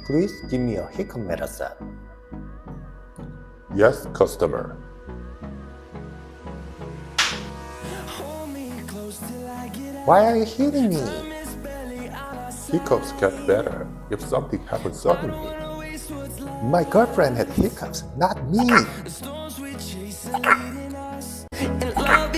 Please give me a hiccup medicine. Yes, customer. Why are you hitting me? Hiccups get better if something happens suddenly. My girlfriend had hiccups, not me. And love